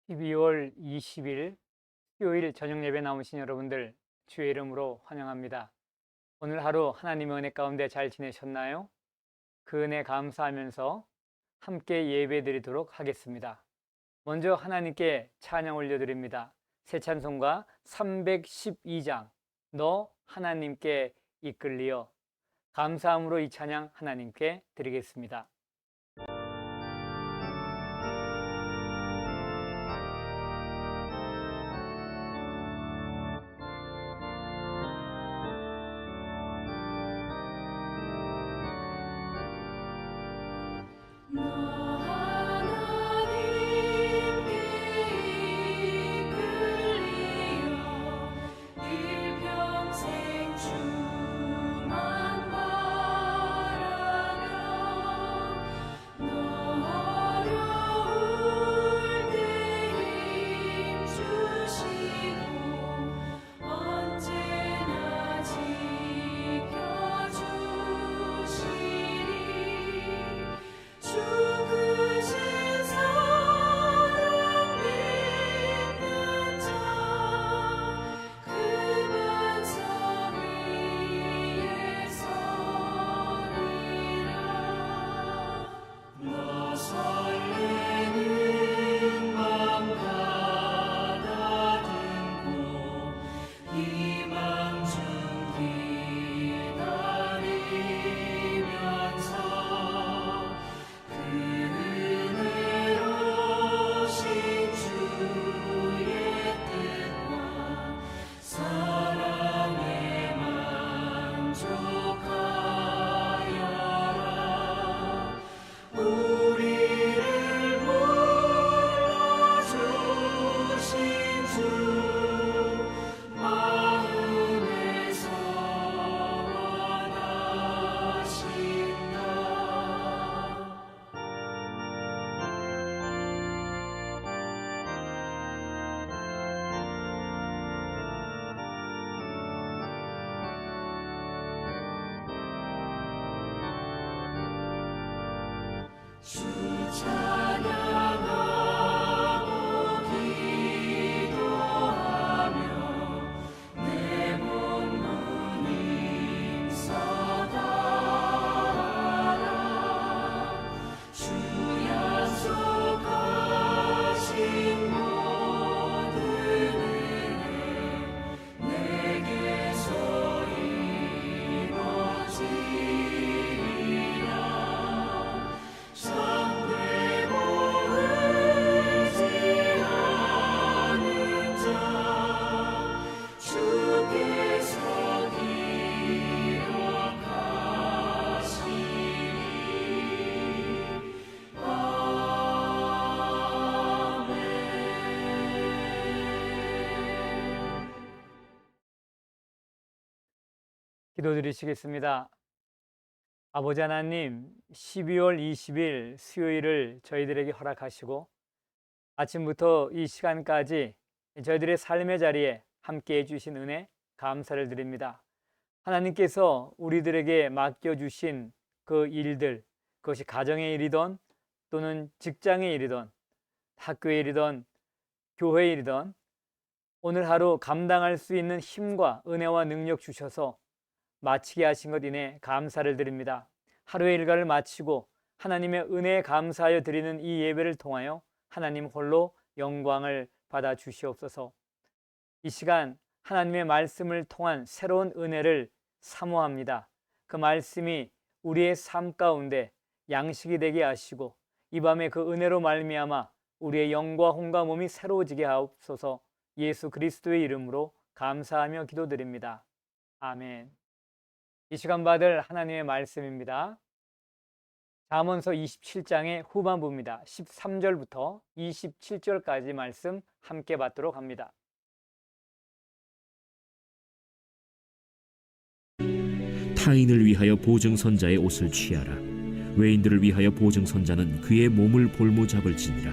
12월 20일 수요일 저녁 예배 나오신 여러분들 주의 이름으로 환영합니다. 오늘 하루 하나님의 은혜 가운데 잘 지내셨나요? 그 은혜 감사하면서 함께 예배 드리도록 하겠습니다. 먼저 하나님께 찬양 올려드립니다. 새 찬송가 312장 너 하나님께 이끌리어 감사함으로 이 찬양 하나님께 드리겠습니다. 기도드리시겠습니다. 아버지 하나님, 12월 20일 수요일을 저희들에게 허락하시고 아침부터 이 시간까지 저희들의 삶의 자리에 함께해 주신 은혜 감사를 드립니다. 하나님께서 우리들에게 맡겨주신 그 일들, 그것이 가정의 일이든 또는 직장의 일이든 학교의 일이든 교회의 일이든 오늘 하루 감당할 수 있는 힘과 은혜와 능력 주셔서 마치게 하신 것 인해 감사를 드립니다. 하루의 일과를 마치고 하나님의 은혜에 감사하여 드리는 이 예배를 통하여 하나님 홀로 영광을 받아 주시옵소서. 이 시간 하나님의 말씀을 통한 새로운 은혜를 사모합니다. 그 말씀이 우리의 삶 가운데 양식이 되게 하시고 이 밤에 그 은혜로 말미암아 우리의 영과 혼과 몸이 새로워지게 하옵소서. 예수 그리스도의 이름으로 감사하며 기도드립니다. 아멘. 이 시간 받을 하나님의 말씀입니다. 잠언서 27장의 후반부입니다. 13절부터 27절까지 말씀 함께 받도록 합니다. 타인을 위하여 보증선자의 옷을 취하라. 외인들을 위하여 보증선자는 그의 몸을 볼모잡을지니라.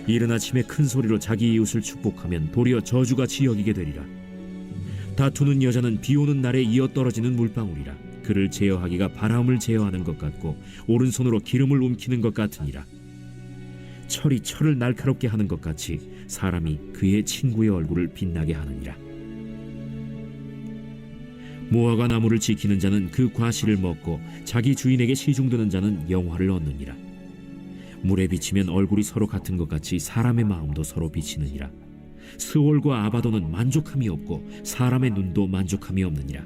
이른 아침에 큰 소리로 자기 이웃을 축복하면 도리어 저주같이 여기게 되리라. 다투는 여자는 비오는 날에 이어 떨어지는 물방울이라. 그를 제어하기가 바람을 제어하는 것 같고 오른손으로 기름을 움키는 것 같으니라. 철이 철을 날카롭게 하는 것 같이 사람이 그의 친구의 얼굴을 빛나게 하느니라. 무화과 나무를 지키는 자는 그 과실을 먹고 자기 주인에게 시중드는 자는 영화를 얻느니라. 물에 비치면 얼굴이 서로 같은 것 같이 사람의 마음도 서로 비치느니라. 스올과 아바도는 만족함이 없고 사람의 눈도 만족함이 없느니라.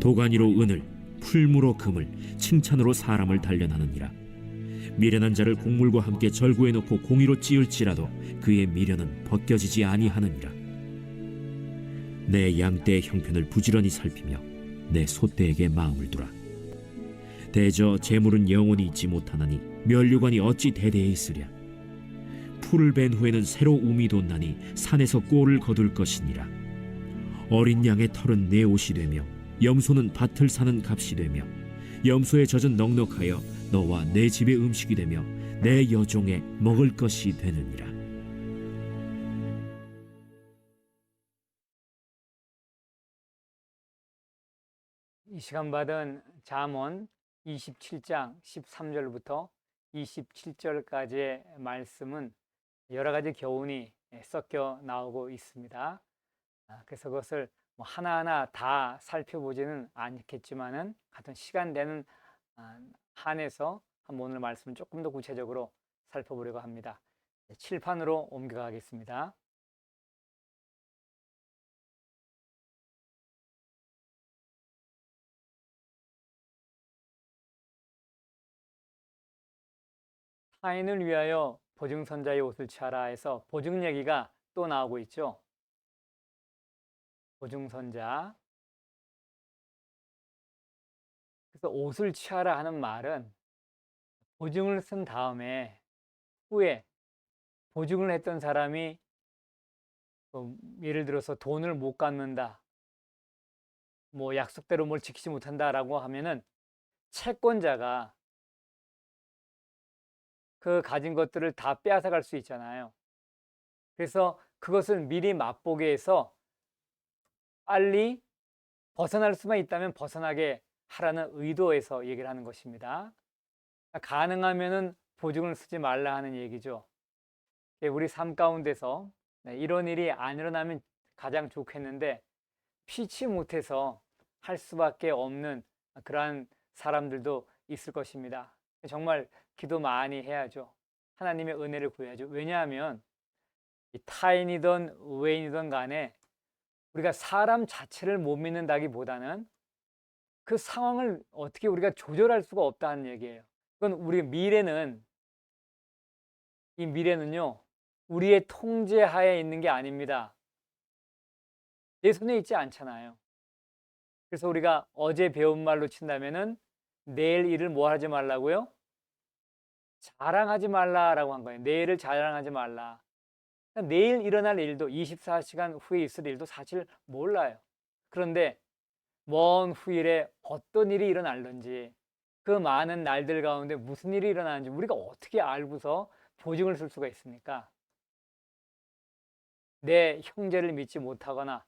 도가니로 은을, 풀무로 금을, 칭찬으로 사람을 단련하느니라. 미련한 자를 곡물과 함께 절구해 놓고 공의로 찌을지라도 그의 미련은 벗겨지지 아니하느니라. 내 양떼의 형편을 부지런히 살피며 내 소떼에게 마음을 두라. 대저 재물은 영원히 있지 못하나니 면류관이 어찌 대대에 있으랴. 풀을 벤 후에는 새로 움이 돋나니 산에서 꼴을 거둘 것이니라. 어린 양의 털은 내 옷이 되며 염소는 밭을 사는 값이 되며 염소의 젖은 넉넉하여 너와 내 집의 음식이 되며 내 여종의 먹을 것이 되느니라. 이 시간 받은 잠언 27장 13절부터 27절까지의 말씀은 여러 가지 교훈이 섞여 나오고 있습니다. 그래서 그것을 하나하나 다 살펴보지는 않겠지만은 같은 시간 되는 한에서 한번 오늘 말씀을 조금 더 구체적으로 살펴보려고 합니다. 칠판으로 옮겨가겠습니다. 타인을 위하여 보증선자의 옷을 취하라 해서 보증 얘기가 또 나오고 있죠. 보증선자. 그래서 옷을 취하라 하는 말은 보증을 쓴 다음에 후에 보증을 했던 사람이 예를 들어서 돈을 못 갚는다, 약속대로 뭘 지키지 못한다라고 하면은 채권자가 그 가진 것들을 다 빼앗아 갈 수 있잖아요. 그래서 그것을 미리 맛보게 해서 빨리 벗어날 수만 있다면 벗어나게 하라는 의도에서 얘기를 하는 것입니다. 가능하면은 보증을 쓰지 말라 하는 얘기죠. 우리 삶 가운데서 이런 일이 안 일어나면 가장 좋겠는데 피치 못해서 할 수밖에 없는 그러한 사람들도 있을 것입니다. 정말 기도 많이 해야죠. 하나님의 은혜를 구해야죠. 왜냐하면 타인이든 의인이든 간에 우리가 사람 자체를 못 믿는다기보다는 그 상황을 어떻게 우리가 조절할 수가 없다는 얘기예요. 그건 우리 이 미래는요, 우리의 통제하에 있는 게 아닙니다. 내 손에 있지 않잖아요. 그래서 우리가 어제 배운 말로 친다면은 내일 일을 뭐 하지 말라고요? 자랑하지 말라라고 한 거예요. 내일을 자랑하지 말라. 내일 일어날 일도 24시간 후에 있을 일도 사실 몰라요. 그런데 먼 후일에 어떤 일이 일어날는지 그 많은 날들 가운데 무슨 일이 일어나는지 우리가 어떻게 알고서 보증을 쓸 수가 있습니까? 내 형제를 믿지 못하거나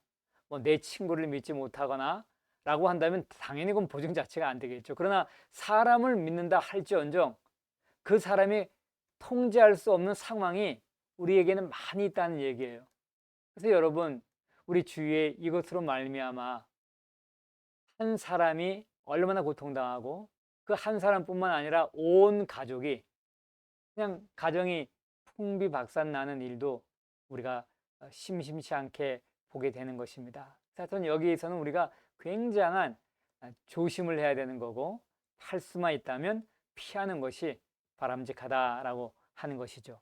내 친구를 믿지 못하거나 라고 한다면 당연히 그건 보증 자체가 안 되겠죠. 그러나 사람을 믿는다 할지언정 그 사람이 통제할 수 없는 상황이 우리에게는 많이 있다는 얘기예요. 그래서 여러분, 우리 주위에 이것으로 말미암아 한 사람이 얼마나 고통당하고 그 한 사람뿐만 아니라 온 가족이 그냥 가정이 풍비박산 나는 일도 우리가 심심치 않게 보게 되는 것입니다. 하여튼 여기에서는 우리가 굉장한 조심을 해야 되는 거고 할 수만 있다면 피하는 것이 바람직하다라고 하는 것이죠.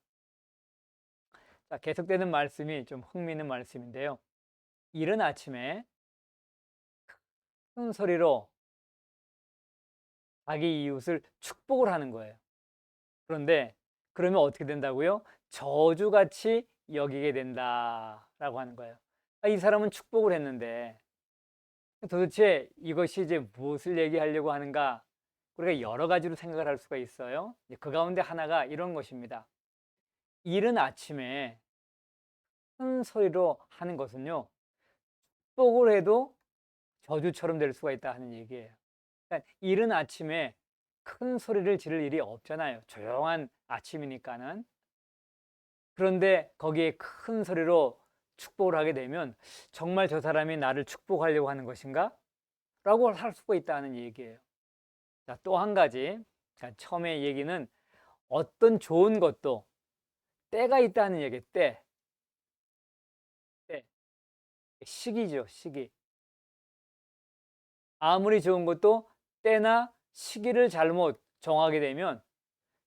자, 계속되는 말씀이 좀 흥미있는 말씀인데요. 이른 아침에 큰 소리로 자기 이웃을 축복을 하는 거예요. 그런데 그러면 어떻게 된다고요? 저주같이 여기게 된다라고 하는 거예요. 이 사람은 축복을 했는데 도대체 이것이 이제 무엇을 얘기하려고 하는가? 우리가 여러 가지로 생각을 할 수가 있어요. 그 가운데 하나가 이런 것입니다. 이른 아침에 큰 소리로 하는 것은요, 축복을 해도 저주처럼 될 수가 있다 하는 얘기예요. 그러니까 이른 아침에 큰 소리를 지를 일이 없잖아요. 조용한 아침이니까는. 그런데 거기에 큰 소리로 축복을 하게 되면 정말 저 사람이 나를 축복하려고 하는 것인가? 라고 할 수가 있다는 얘기예요. 자, 또 한 가지. 자, 처음에 얘기는 어떤 좋은 것도 때가 있다는 얘기, 때. 때. 시기죠, 시기. 아무리 좋은 것도 때나 시기를 잘못 정하게 되면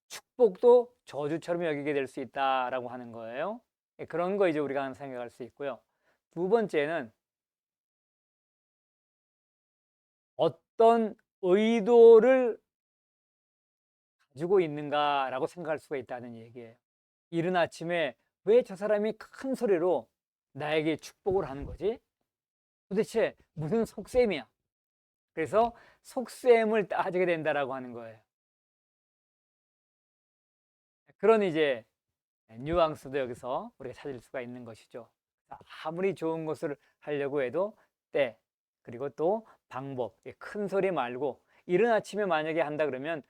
축복도 저주처럼 여기게 될 수 있다라고 하는 거예요. 그런 거 이제 우리가 생각할 수 있고요. 두 번째는 어떤 의도를 가지고 있는가라고 생각할 수가 있다는 얘기예요. 이른 아침에 왜 저 사람이 큰 소리로 나에게 축복을 하는 거지? 도대체 무슨 속셈이야? 그래서 속셈을 따지게 된다라고 하는 거예요. 그런 이제 뉘앙스도 여기서 우리가 찾을 수가 있는 것이죠. 아무리 좋은 것을 하려고 해도 때, 그리고 또 방법, 큰 소리 말고 이른 아침에 만약에 한다 그러면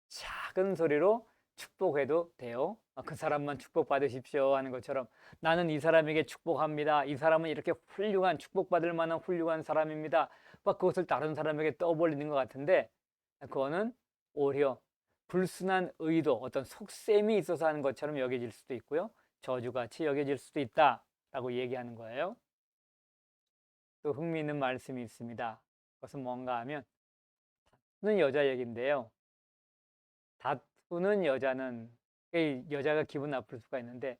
작은 소리로 축복해도 돼요. 그 사람만 축복받으십시오 하는 것처럼 나는 이 사람에게 축복합니다. 이 사람은 이렇게 훌륭한 축복받을 만한 훌륭한 사람입니다. 막 그것을 다른 사람에게 떠벌리는 것 같은데 그거는 오히려 불순한 의도, 어떤 속셈이 있어서 하는 것처럼 여겨질 수도 있고요. 저주같이 여겨질 수도 있다라고 얘기하는 거예요. 또 흥미있는 말씀이 있습니다. 그것은 뭔가 하면 다투는 여자 얘기인데요. 다투는 여자는 여자가 기분 나쁠 수가 있는데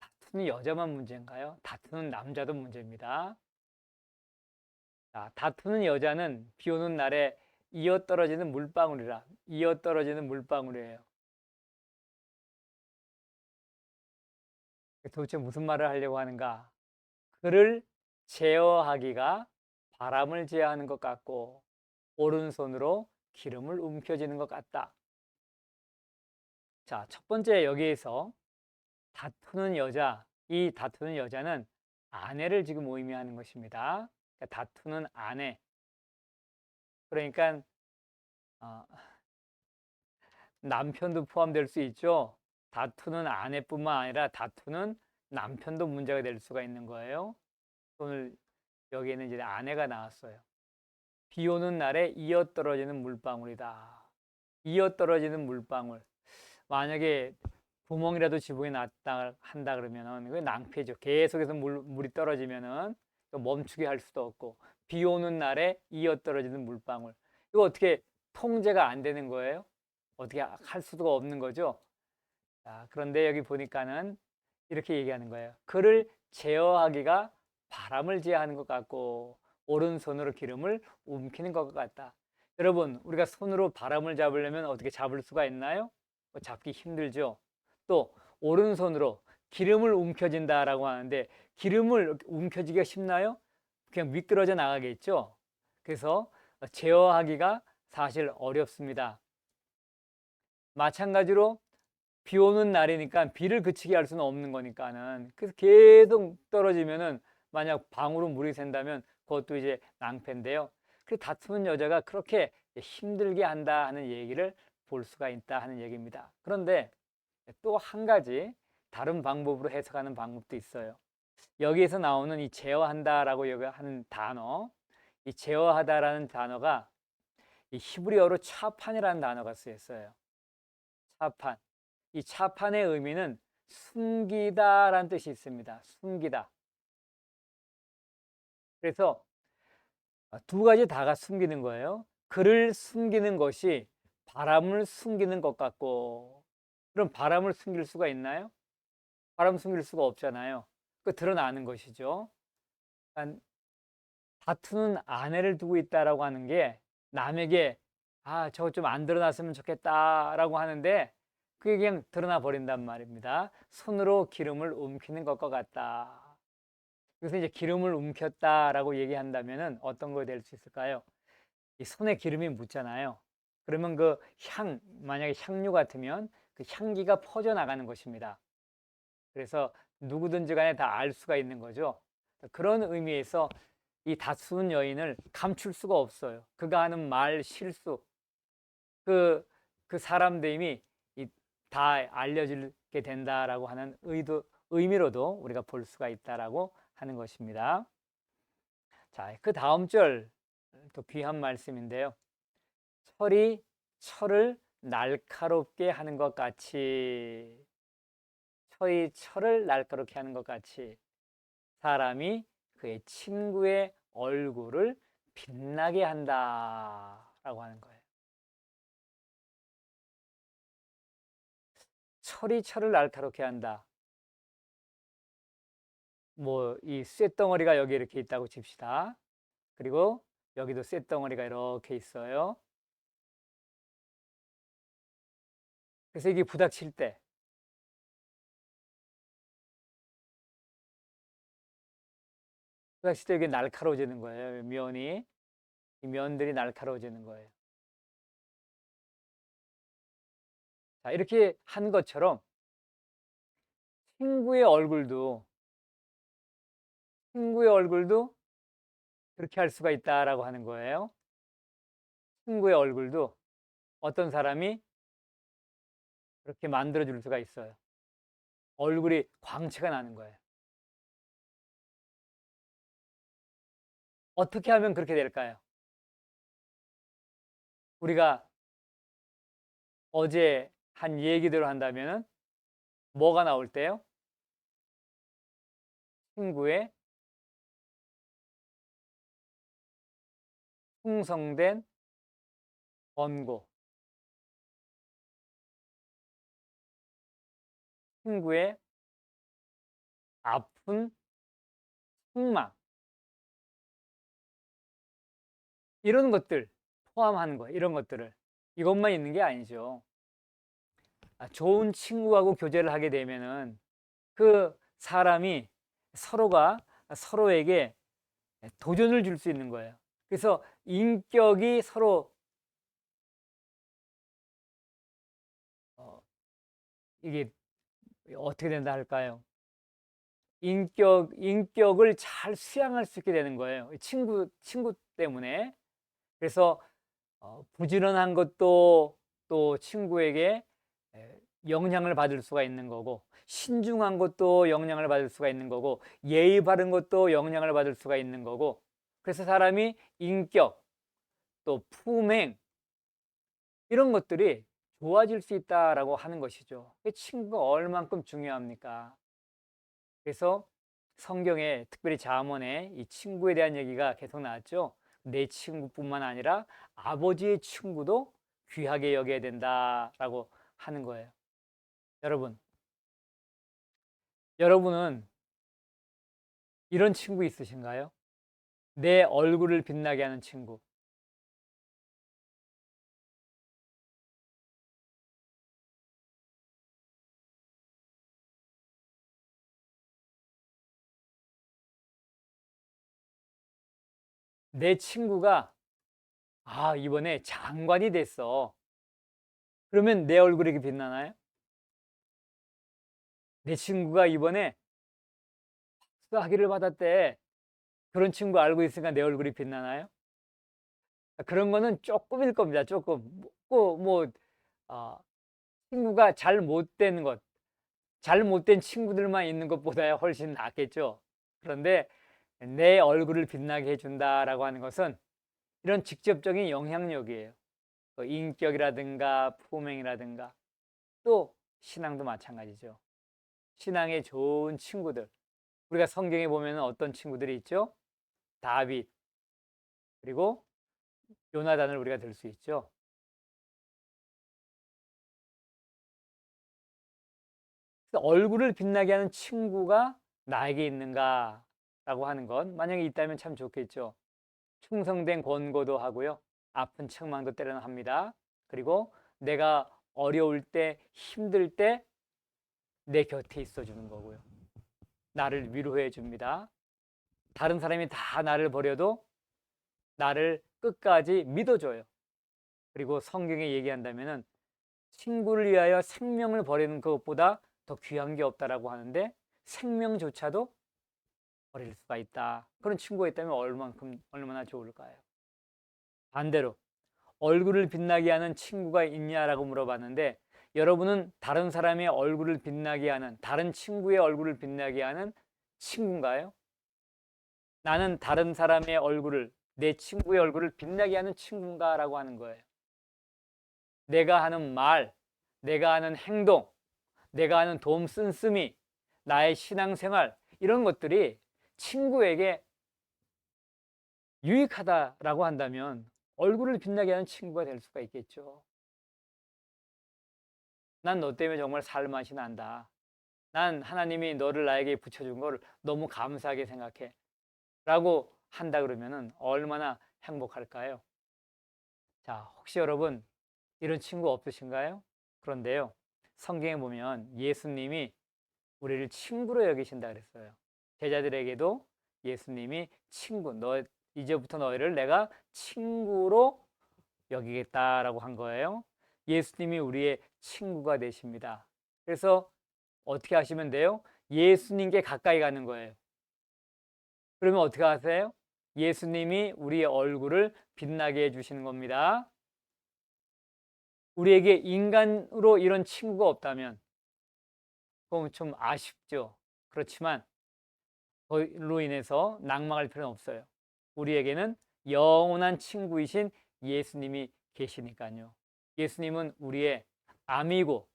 다투는 여자만 문제인가요? 다투는 남자도 문제입니다. 자, 다투는 여자는 비 오는 날에 이어떨어지는 물방울이라 이어떨어지는 물방울이에요. 도대체 무슨 말을 하려고 하는가? 그를 제어하기가 바람을 제어하는 것 같고 오른손으로 기름을 움켜쥐는 것 같다. 자, 첫 번째 여기에서 다투는 여자, 이 다투는 여자는 아내를 지금 의미하는 것입니다. 그러니까 다투는 아내. 그러니까 어, 남편도 포함될 수 있죠. 다투는 아내뿐만 아니라 다투는 남편도 문제가 될 수가 있는 거예요. 오늘 여기에는 이제 아내가 나왔어요. 비 오는 날에 이어떨어지는 물방울이다. 이어떨어지는 물방울. 만약에 구멍이라도 지붕에 났다 한다 그러면은 그게 낭패죠. 계속해서 물이 떨어지면은 멈추게 할 수도 없고 비 오는 날에 이어떨어지는 물방울. 이거 어떻게 통제가 안 되는 거예요? 어떻게 할 수가 없는 거죠. 자, 그런데 여기 보니까는 이렇게 얘기하는 거예요. 그를 제어하기가 바람을 제어하는 것 같고 오른손으로 기름을 움키는 것 같다. 여러분, 우리가 손으로 바람을 잡으려면 어떻게 잡을 수가 있나요? 잡기 힘들죠. 또 오른손으로 기름을 움켜진다라고 하는데 기름을 움켜쥐기가 쉽나요? 그냥 미끄러져 나가겠죠. 그래서 제어하기가 사실 어렵습니다. 마찬가지로 비 오는 날이니까 비를 그치게 할 수는 없는 거니까는 그래서 계속 떨어지면은 만약 방으로 물이 샌다면 그것도 이제 낭패인데요. 그 다투는 여자가 그렇게 힘들게 한다 하는 얘기를 볼 수가 있다 하는 얘기입니다. 그런데 또 한 가지 다른 방법으로 해석하는 방법도 있어요. 여기에서 나오는 이 제어한다라고 하는 단어, 이 제어하다라는 단어가 이 히브리어로 차판이라는 단어가 쓰였어요. 차판. 이 차판의 의미는 숨기다라는 뜻이 있습니다. 숨기다. 그래서 두 가지 다가 숨기는 거예요. 그를 숨기는 것이 바람을 숨기는 것 같고, 그럼 바람을 숨길 수가 있나요? 바람 숨길 수가 없잖아요. 그 드러나는 것이죠. 그러니까 다투는 아내를 두고 있다라고 하는 게 남에게 저거 좀 안 드러났으면 좋겠다라고 하는데 그게 그냥 드러나 버린단 말입니다. 손으로 기름을 움키는 것과 같다. 그래서 이제 기름을 움켰다라고 얘기한다면은 어떤 거 될 수 있을까요? 이 손에 기름이 묻잖아요. 그러면 그 만약에 향유 같으면 그 향기가 퍼져 나가는 것입니다. 그래서 누구든지 간에 다 알 수가 있는 거죠. 그런 의미에서 이 다투는 여인을 감출 수가 없어요. 그가 하는 말, 실수, 그 사람들이 다 알려지게 받게 된다라고 하는 의미로도 우리가 볼 수가 있다라고 하는 것입니다. 자, 그 다음 절 또 귀한 말씀인데요. 철이 철을 날카롭게 하는 것 같이, 철이 철을 날카롭게 하는 것 같이 사람이 그의 친구의 얼굴을 빛나게 한다라고 하는 거예요. 철이 철을 날카롭게 한다. 뭐 이 쇳덩어리가 여기 이렇게 있다고 칩시다. 그리고 여기도 쇳덩어리가 이렇게 있어요. 그래서 이게 부닥칠 때 이게 날카로워지는 거예요. 이 면들이 날카로워지는 거예요. 자, 이렇게 한 것처럼 친구의 얼굴도 그렇게 할 수가 있다라고 하는 거예요. 친구의 얼굴도 어떤 사람이 그렇게 만들어 줄 수가 있어요. 얼굴이 광채가 나는 거예요. 어떻게 하면 그렇게 될까요? 우리가 어제 한 얘기대로 한다면은 뭐가 나올 때요? 친구의 충성된 권고, 친구의 아픈 책망, 이런 것들 포함하는 거예요. 이런 것들을. 이것만 있는 게 아니죠. 좋은 친구하고 교제를 하게 되면은 그 사람이 서로가 서로에게 도전을 줄 수 있는 거예요. 그래서 인격이 서로 이게 어떻게 된다 할까요? 인격을 잘 수양할 수 있게 되는 거예요. 친구 때문에. 그래서 부지런한 것도 또 친구에게 영향을 받을 수가 있는 거고, 신중한 것도 영향을 받을 수가 있는 거고, 예의 바른 것도 영향을 받을 수가 있는 거고, 그래서 사람이 인격, 또 품행, 이런 것들이 좋아질 수 있다라고 하는 것이죠. 친구가 얼만큼 중요합니까? 그래서 성경에 특별히 잠언에 이 친구에 대한 얘기가 계속 나왔죠. 내 친구뿐만 아니라 아버지의 친구도 귀하게 여겨야 된다라고 하는 거예요. 여러분은 이런 친구 있으신가요? 내 얼굴을 빛나게 하는 친구. 내 친구가 이번에 장관이 됐어. 그러면 내 얼굴이 이렇게 빛나나요? 내 친구가 이번에 수학위를 받았대. 그런 친구 알고 있으니까 내 얼굴이 빛나나요? 그런 거는 조금일 겁니다. 조금. 어, 친구가 잘 못된 친구들만 있는 것보다 훨씬 낫겠죠. 그런데 내 얼굴을 빛나게 해준다라고 하는 것은 이런 직접적인 영향력이에요. 인격이라든가 품행이라든가, 또 신앙도 마찬가지죠. 신앙의 좋은 친구들, 우리가 성경에 보면 어떤 친구들이 있죠? 다윗, 그리고 요나단을 우리가 들 수 있죠. 그래서 얼굴을 빛나게 하는 친구가 나에게 있는가라고 하는 건 만약에 있다면 참 좋겠죠. 충성된 권고도 하고요. 아픈 책망도 때로는 합니다. 그리고 내가 어려울 때, 힘들 때 내 곁에 있어 주는 거고요. 나를 위로해 줍니다. 다른 사람이 다 나를 버려도 나를 끝까지 믿어줘요. 그리고 성경에 얘기한다면은 친구를 위하여 생명을 버리는 것보다 더 귀한 게 없다라고 하는데, 생명조차도 버릴 수가 있다. 그런 친구가 있다면 얼마나 좋을까요? 반대로 얼굴을 빛나게 하는 친구가 있냐라고 물어봤는데, 여러분은 다른 사람의 얼굴을 빛나게 하는, 다른 친구의 얼굴을 빛나게 하는 친구인가요? 나는 다른 사람의 얼굴을, 내 친구의 얼굴을 빛나게 하는 친구인가라고 하는 거예요. 내가 하는 말, 내가 하는 행동, 내가 하는 도움 씀씀이, 나의 신앙생활, 이런 것들이 친구에게 유익하다라고 한다면 얼굴을 빛나게 하는 친구가 될 수가 있겠죠. 난 너 때문에 정말 살맛이 난다. 난 하나님이 너를 나에게 붙여준 걸 너무 감사하게 생각해. 라고 한다 그러면은 얼마나 행복할까요? 자, 혹시 여러분 이런 친구 없으신가요? 그런데요, 성경에 보면 예수님이 우리를 친구로 여기신다 그랬어요. 제자들에게도 예수님이 친구, 이제부터 너희를 내가 친구로 여기겠다라고 한 거예요. 예수님이 우리의 친구가 되십니다. 그래서 어떻게 하시면 돼요? 예수님께 가까이 가는 거예요. 그러면 어떻게 하세요? 예수님이 우리의 얼굴을 빛나게 해주시는 겁니다. 우리에게 인간으로 이런 친구가 없다면 그건 좀 아쉽죠. 그렇지만 그로 인해서 낭망할 필요는 없어요. 우리에게는 영원한 친구이신 예수님이 계시니까요. 예수님은 우리의 아미고,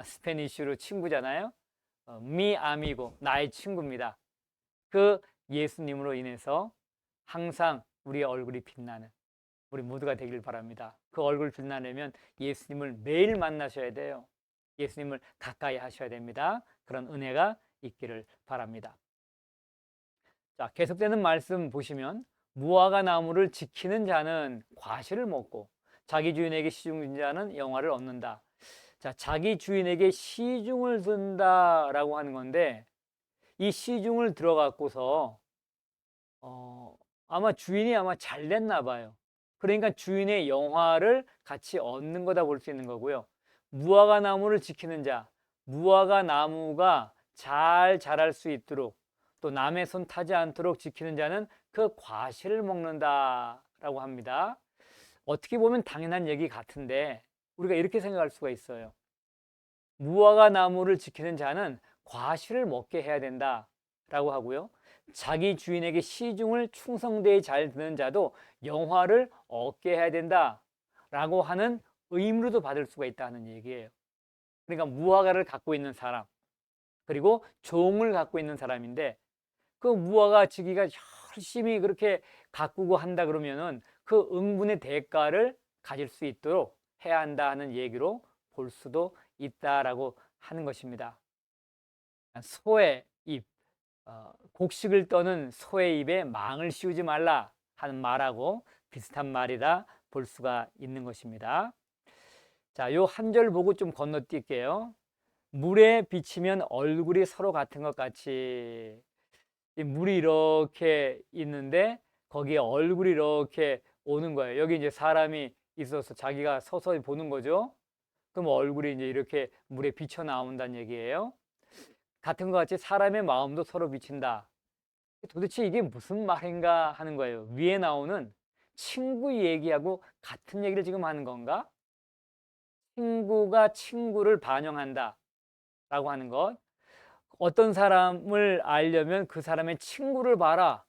스페니쉬로 친구잖아요. 미 아미고, 나의 친구입니다. 그 예수님으로 인해서 항상 우리의 얼굴이 빛나는 우리 모두가 되길 바랍니다. 그 얼굴 빛나려면 예수님을 매일 만나셔야 돼요. 예수님을 가까이 하셔야 됩니다. 그런 은혜가 있기를 바랍니다. 자, 계속되는 말씀 보시면 무화과 나무를 지키는 자는 과실을 먹고 자기 주인에게 시중 든 자는 영화를 얻는다. 자, 자기 주인에게 시중을 든다라고 하는 건데 이 시중을 들어갖고서 아마 주인이 아마 잘 됐나 봐요. 그러니까 주인의 영화를 같이 얻는 거다 볼 수 있는 거고요. 무화과 나무를 지키는 자, 무화과 나무가 잘 자랄 수 있도록 또 남의 손 타지 않도록 지키는 자는 그 과실을 먹는다라고 합니다. 어떻게 보면 당연한 얘기 같은데 우리가 이렇게 생각할 수가 있어요. 무화과 나무를 지키는 자는 과실을 먹게 해야 된다라고 하고요. 자기 주인에게 시중을 충성되이 잘 듣는 자도 영화를 얻게 해야 된다라고 하는 의미로도 받을 수가 있다는 얘기예요. 그러니까 무화과를 갖고 있는 사람, 그리고 종을 갖고 있는 사람인데 그 무화과 지기가 열심히 그렇게 가꾸고 한다 그러면은 그 응분의 대가를 가질 수 있도록 해야 한다는 얘기로 볼 수도 있다라고 하는 것입니다. 소의 입, 곡식을 떠는 소의 입에 망을 씌우지 말라 하는 말하고 비슷한 말이라 볼 수가 있는 것입니다. 자, 요 한 절 보고 좀 건너뛸게요. 물에 비치면 얼굴이 서로 같은 것 같이. 이 물이 이렇게 있는데 거기에 얼굴이 이렇게 오는 거예요. 여기 이제 사람이 있어서 자기가 서서히 보는 거죠. 그럼 얼굴이 이제 이렇게 물에 비쳐 나온다는 얘기예요. 같은 것 같이 사람의 마음도 서로 비친다. 도대체 이게 무슨 말인가 하는 거예요. 위에 나오는 친구 얘기하고 같은 얘기를 지금 하는 건가? 친구가 친구를 반영한다 라고 하는 것. 어떤 사람을 알려면 그 사람의 친구를 봐라.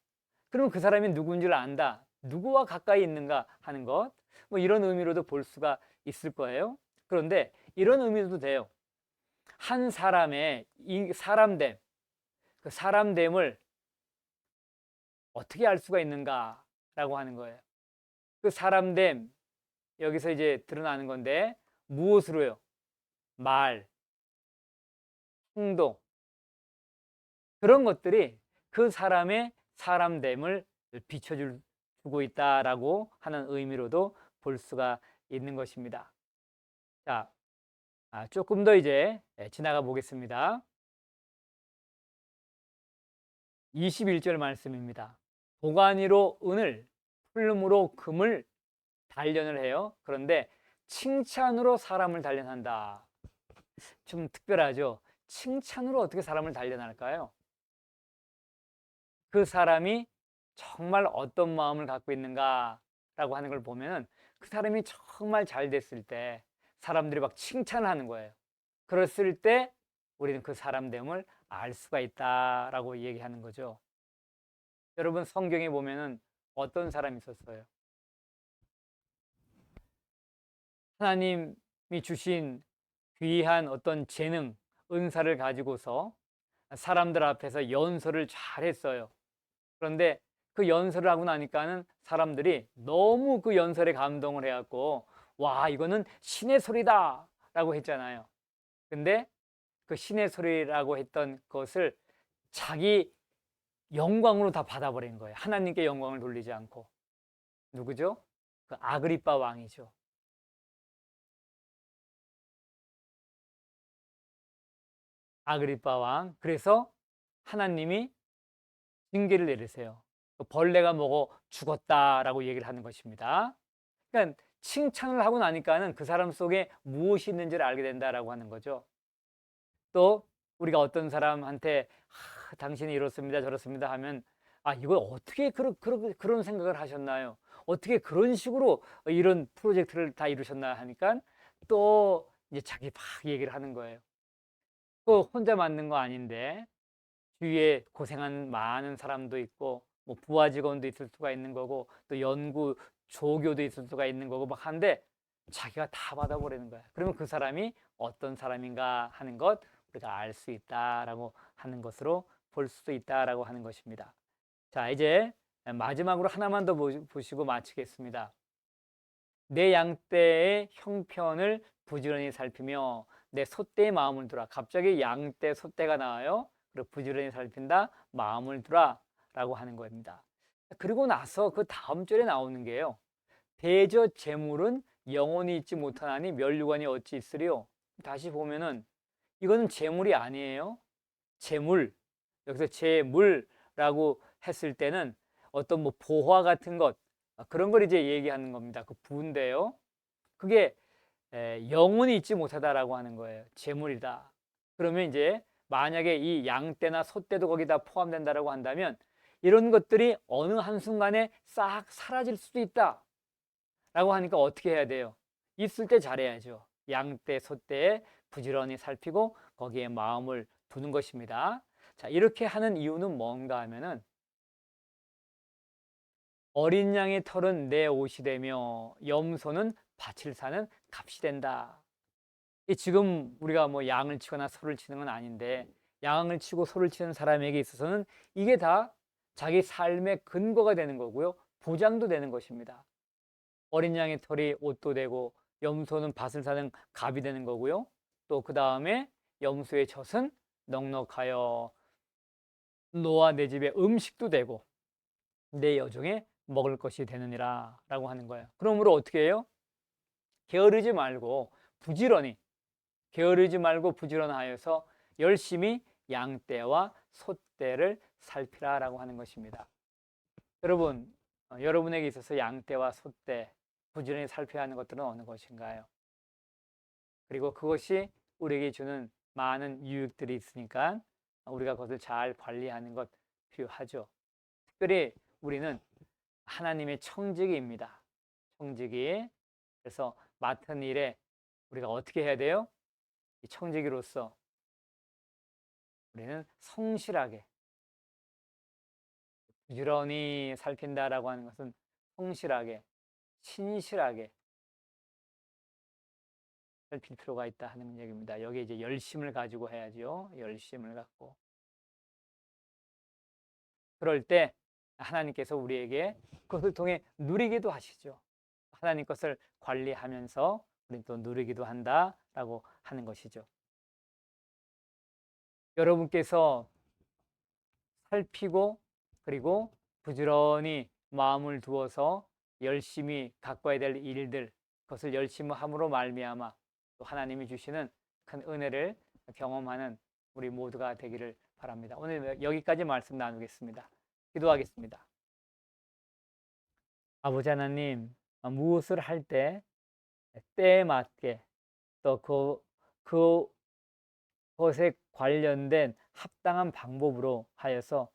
그러면 그 사람이 누군지를 안다. 누구와 가까이 있는가 하는 것. 뭐 이런 의미로도 볼 수가 있을 거예요. 그런데 이런 의미도 돼요. 한 사람의 이 사람됨, 그 사람됨을 어떻게 알 수가 있는가라고 하는 거예요. 그 사람됨, 여기서 이제 드러나는 건데 무엇으로요? 말, 행동, 그런 것들이 그 사람의 사람됨을 비춰주고 있다라고 하는 의미로도 볼 수가 있는 것입니다. 자, 조금 더 이제 지나가 보겠습니다. 21절 말씀입니다. 도가니로 은을, 풀무로 금을 단련을 해요. 그런데 칭찬으로 사람을 단련한다. 좀 특별하죠? 칭찬으로 어떻게 사람을 단련할까요? 그 사람이 정말 어떤 마음을 갖고 있는가라고 하는 걸 보면 그 사람이 정말 잘 됐을 때, 사람들이 막 칭찬을 하는 거예요. 그랬을 때 우리는 그 사람 됨을 알 수가 있다라고 얘기하는 거죠. 여러분 성경에 보면은 어떤 사람이 있었어요? 하나님이 주신 귀한 어떤 재능, 은사를 가지고서 사람들 앞에서 연설을 잘 했어요. 그런데 그 연설을 하고 나니까는 사람들이 너무 그 연설에 감동을 해갖고, 와, 이거는 신의 소리다! 라고 했잖아요. 근데 그 신의 소리라고 했던 것을 자기 영광으로 다 받아버린 거예요. 하나님께 영광을 돌리지 않고. 누구죠? 그 아그리빠 왕이죠. 아그리빠 왕. 그래서 하나님이 징계를 내리세요. 벌레가 먹어 죽었다라고 얘기를 하는 것입니다. 그러니까 칭찬을 하고 나니까는 그 사람 속에 무엇이 있는지를 알게 된다라고 하는 거죠. 또 우리가 어떤 사람한테 당신이 이렇습니다 저렇습니다 하면, 아, 이걸 어떻게 그런 생각을 하셨나요? 어떻게 그런 식으로 이런 프로젝트를 다 이루셨나 하니까 또 이제 자기 막 얘기를 하는 거예요. 또 혼자 만든 거 아닌데 주위에 고생한 많은 사람도 있고, 뭐 부하 직원도 있을 수가 있는 거고, 또 연구 조교도 있을 수가 있는 거고 막 한데 자기가 다 받아버리는 거야. 그러면 그 사람이 어떤 사람인가 하는 것 우리가 알 수 있다라고 하는 것으로 볼 수도 있다라고 하는 것입니다. 자, 이제 마지막으로 하나만 더 보시고 마치겠습니다. 내 양떼의 형편을 부지런히 살피며 내 소떼의 마음을 두라. 갑자기 양떼, 소떼가 나와요. 그리고 부지런히 살핀다, 마음을 두라 라고 하는 겁니다. 그리고 나서 그 다음 절에 나오는 게요. 대저 재물은 영원히 있지 못하나니 멸류관이 어찌 있으리요. 다시 보면은 이거는 재물이 아니에요. 재물. 여기서 재물라고 했을 때는 어떤 뭐 보화 같은 것, 그런 걸 이제 얘기하는 겁니다. 그 부인데요. 그게 영원히 있지 못하다라고 하는 거예요. 재물이다. 그러면 이제 만약에 이 양떼나 소떼도 거기다 포함된다라고 한다면 이런 것들이 어느 한순간에 싹 사라질 수도 있다 라고 하니까 어떻게 해야 돼요? 있을 때 잘해야죠. 양떼, 소떼에 부지런히 살피고 거기에 마음을 두는 것입니다. 자, 이렇게 하는 이유는 뭔가 하면은 어린 양의 털은 내 옷이 되며 염소는 밭을 사는 값이 된다. 지금 우리가 뭐 양을 치거나 소를 치는 건 아닌데 양을 치고 소를 치는 사람에게 있어서는 이게 다 자기 삶의 근거가 되는 거고요. 보장도 되는 것입니다. 어린 양의 털이 옷도 되고 염소는 밭을 사는 갑이 되는 거고요. 또 그 다음에 염소의 젖은 넉넉하여 너와 내 집에 음식도 되고 내 여종에 먹을 것이 되느니라 라고 하는 거예요. 그러므로 어떻게 해요? 게으르지 말고 부지런히, 게으르지 말고 부지런하여서 열심히 양떼와 소떼를 살피라 라고 하는 것입니다. 여러분, 여러분에게 있어서 양떼와 소떼 부지런히 살펴야 하는 것들은 어느 것인가요? 그리고 그것이 우리에게 주는 많은 유익들이 있으니까 우리가 그것을 잘 관리하는 것 필요하죠. 특별히 우리는 하나님의 청지기입니다. 청지기. 그래서 맡은 일에 우리가 어떻게 해야 돼요? 이 청지기로서 우리는 성실하게, 부지런히 살핀다라고 하는 것은 성실하게, 신실하게 살필 필요가 있다 하는 얘기입니다. 여기에 이제 열심을 가지고 해야죠. 열심을 갖고. 그럴 때 하나님께서 우리에게 그것을 통해 누리기도 하시죠. 하나님 것을 관리하면서 우리는 또 누리기도 한다라고 하는 것이죠. 여러분께서 살피고 그리고 부지런히 마음을 두어서 열심히 가꿔야 될 일들, 그것을 열심히 함으로 말미암아 또 하나님이 주시는 큰 은혜를 경험하는 우리 모두가 되기를 바랍니다. 오늘 여기까지 말씀 나누겠습니다. 기도하겠습니다. 아버지 하나님, 무엇을 할 때 때에 맞게 또 그것에 관련된 합당한 방법으로 하여서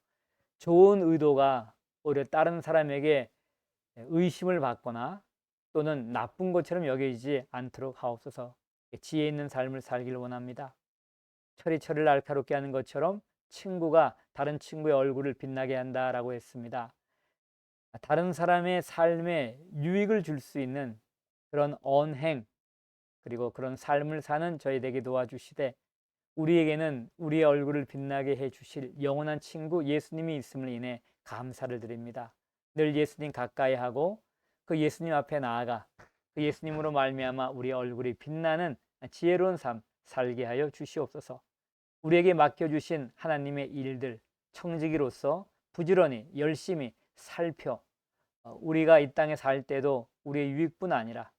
좋은 의도가 오히려 다른 사람에게 의심을 받거나 또는 나쁜 것처럼 여기지 않도록 하옵소서. 지혜 있는 삶을 살기를 원합니다. 철이철을 날카롭게 하는 것처럼 친구가 다른 친구의 얼굴을 빛나게 한다라고 했습니다. 다른 사람의 삶에 유익을 줄 수 있는 그런 언행, 그리고 그런 삶을 사는 저희에게 도와주시되, 우리에게는 우리의 얼굴을 빛나게 해주실 영원한 친구 예수님이 있음을 인해 감사를 드립니다. 늘 예수님 가까이 하고 그 예수님 앞에 나아가 그 예수님으로 말미암아 우리의 얼굴이 빛나는 지혜로운 삶 살게 하여 주시옵소서. 우리에게 맡겨주신 하나님의 일들 청지기로서 부지런히 열심히 살펴 우리가 이 땅에 살 때도 우리의 유익뿐 아니라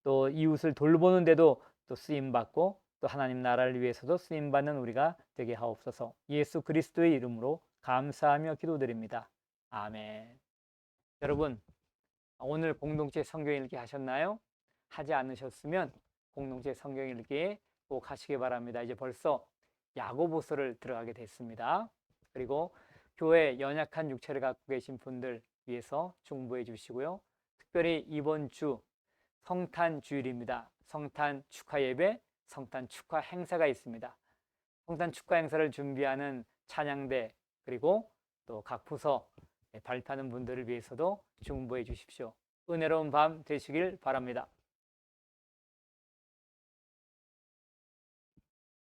또 이웃을 돌보는데도 또 쓰임받고 또 하나님 나라를 위해서도 쓰임받는 우리가 되게 하옵소서. 예수 그리스도의 이름으로 감사하며 기도드립니다. 아멘. 여러분, 오늘 공동체 성경 읽기 하셨나요? 하지 않으셨으면 공동체 성경 읽기 꼭 하시기 바랍니다. 이제 벌써 야고보서를 들어가게 됐습니다. 그리고 교회 연약한 육체를 갖고 계신 분들 위해서 중보해 주시고요. 특별히 이번 주 성탄 주일입니다. 성탄 축하 예배, 성탄 축하 행사가 있습니다. 성탄 축하 행사를 준비하는 찬양대 그리고 또 각 부서 발표하는 분들을 위해서도 중보해 주십시오. 은혜로운 밤 되시길 바랍니다.